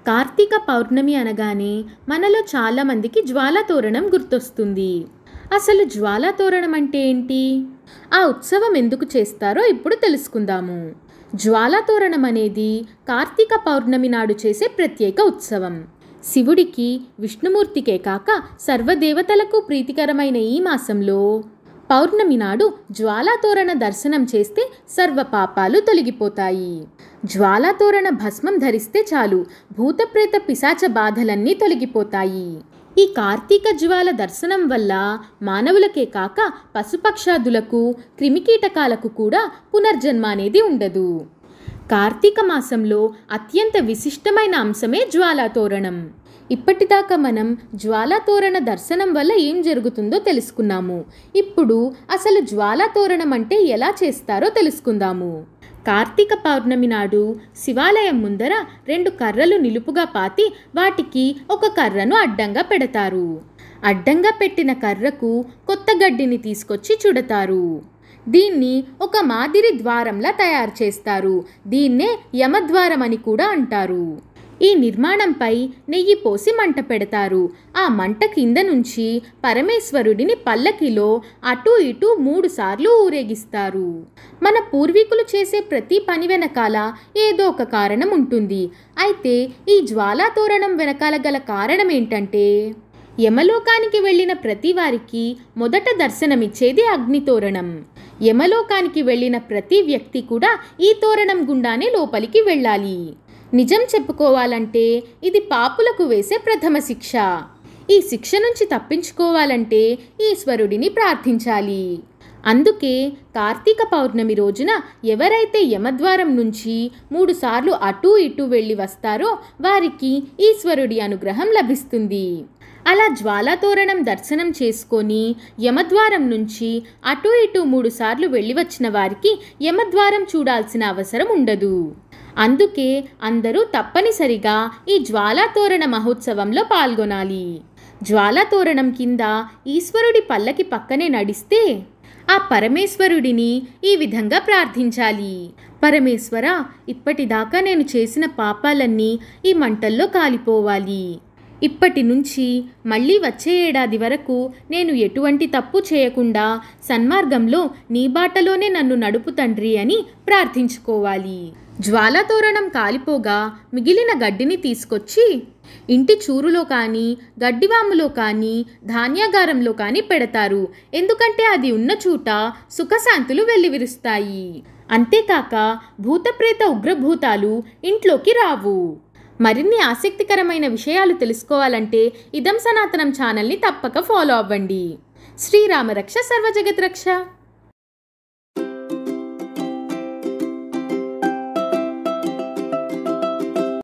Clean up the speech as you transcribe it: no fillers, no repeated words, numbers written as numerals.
కార్తీక పౌర్ణమి అనగానే మనలో చాలామందికి జ్వాలాతోరణం గుర్తొస్తుంది. అసలు జ్వాలాతోరణం అంటే ఏంటి? ఆ ఉత్సవం ఎందుకు చేస్తారో ఇప్పుడు తెలుసుకుందాము. జ్వాలాతోరణం అనేది కార్తీక పౌర్ణమి నాడు చేసే ప్రత్యేక ఉత్సవం. శివుడికి, విష్ణుమూర్తికే కాక సర్వదేవతలకు ప్రీతికరమైన ఈ మాసంలో పౌర్ణమి నాడు జ్వాలాతోరణ దర్శనం చేస్తే సర్వ పాపాలు తొలగిపోతాయి. జ్వాలాతోరణ భస్మం ధరిస్తే చాలు భూతప్రేత పిశాచ బాధలన్నీ తొలగిపోతాయి. ఈ కార్తీక జ్వాల దర్శనం వల్ల మానవులకే కాక పశుపక్షాదులకు, క్రిమికీటకాలకు కూడా పునర్జన్మ అనేది ఉండదు. కార్తీక మాసంలో అత్యంత విశిష్టమైన అంశమే జ్వాలాతోరణం. ఇప్పటిదాకా మనం జ్వాలాతోరణ దర్శనం వల్ల ఏం జరుగుతుందో తెలుసుకున్నాము. ఇప్పుడు అసలు జ్వాలాతోరణం అంటే ఎలా చేస్తారో తెలుసుకుందాము. కార్తీక పౌర్ణమి నాడు శివాలయం ముందర 2 కర్రలు నిలుపుగా పాతి వాటికి ఒక కర్రను అడ్డంగా పెడతారు. అడ్డంగా పెట్టిన కర్రకు కొత్త గడ్డిని తీసుకొచ్చి చుడతారు. దీన్ని ఒక మాదిరి ద్వారంలా తయారు చేస్తారు. దీన్నే యమద్వారం అని కూడా అంటారు. ఈ నిర్మాణంపై నెయ్యి పోసి మంట పెడతారు. ఆ మంట కింద నుంచి పరమేశ్వరుడిని పల్లకిలో అటు ఇటు 3 సార్లు ఊరేగిస్తారు. మన పూర్వీకులు చేసే ప్రతి పని వెనకాల ఏదో ఒక కారణం ఉంటుంది. అయితే ఈ జ్వాలాతోరణం వెనకాల గల కారణం ఏంటంటే, యమలోకానికి వెళ్ళిన ప్రతి వారికి మొదట దర్శనమిచ్చేది అగ్నితోరణం. యమలోకానికి వెళ్ళిన ప్రతి వ్యక్తి కూడా ఈ తోరణం గుండానే లోపలికి వెళ్ళాలి. నిజం చెప్పుకోవాలంటే ఇది పాపులకు వేసే ప్రథమ శిక్ష. ఈ శిక్ష నుంచి తప్పించుకోవాలంటే ఈశ్వరుడిని ప్రార్థించాలి. అందుకే కార్తీక పౌర్ణమి రోజున ఎవరైతే యమద్వారం నుంచి 3 సార్లు అటూ ఇటూ వెళ్ళి వస్తారో వారికి ఈశ్వరుడి అనుగ్రహం లభిస్తుంది. అలా జ్వాలాతోరణం దర్శనం చేసుకొని యమద్వారం నుంచి అటూ ఇటూ 3 సార్లు వెళ్ళి వచ్చిన వారికి యమద్వారం చూడాల్సిన అవసరం ఉండదు. అందుకే అందరూ తప్పనిసరిగా ఈ జ్వాలాతోరణ మహోత్సవంలో పాల్గొనాలి. జ్వాలాతోరణం కింద ఈశ్వరుడి పల్లకి పక్కనే నడిస్తే ఆ పరమేశ్వరుడిని ఈ విధంగా ప్రార్థించాలి. పరమేశ్వర, ఇప్పటిదాకా నేను చేసిన పాపాలన్నీ ఈ మంటల్లో కాలిపోవాలి. ఇప్పటి నుంచి మళ్ళీ వచ్చే ఏడాది వరకు నేను ఎటువంటి తప్పు చేయకుండా సన్మార్గంలో నీ బాటలోనే నన్ను నడుపు తండ్రి అని ప్రార్థించుకోవాలి. జ్వాలాతోరణం కాలిపోగా మిగిలిన గడ్డిని తీసుకొచ్చి ఇంటి చూరులో కానీ, గడ్డివాములో కానీ, ధాన్యాగారంలో కానీ పెడతారు. ఎందుకంటే అది ఉన్న చోట సుఖశాంతులు వెల్లివిరుస్తాయి. అంతేకాక భూతప్రేత ఉగ్రభూతాలు ఇంట్లోకి రావు. మరిన్ని ఆసక్తికరమైన విషయాలు తెలుసుకోవాలంటే ఇదం సనాతనం ఛానల్ని తప్పక ఫాలో అవ్వండి. శ్రీరామరక్ష సర్వజగత్ రక్ష.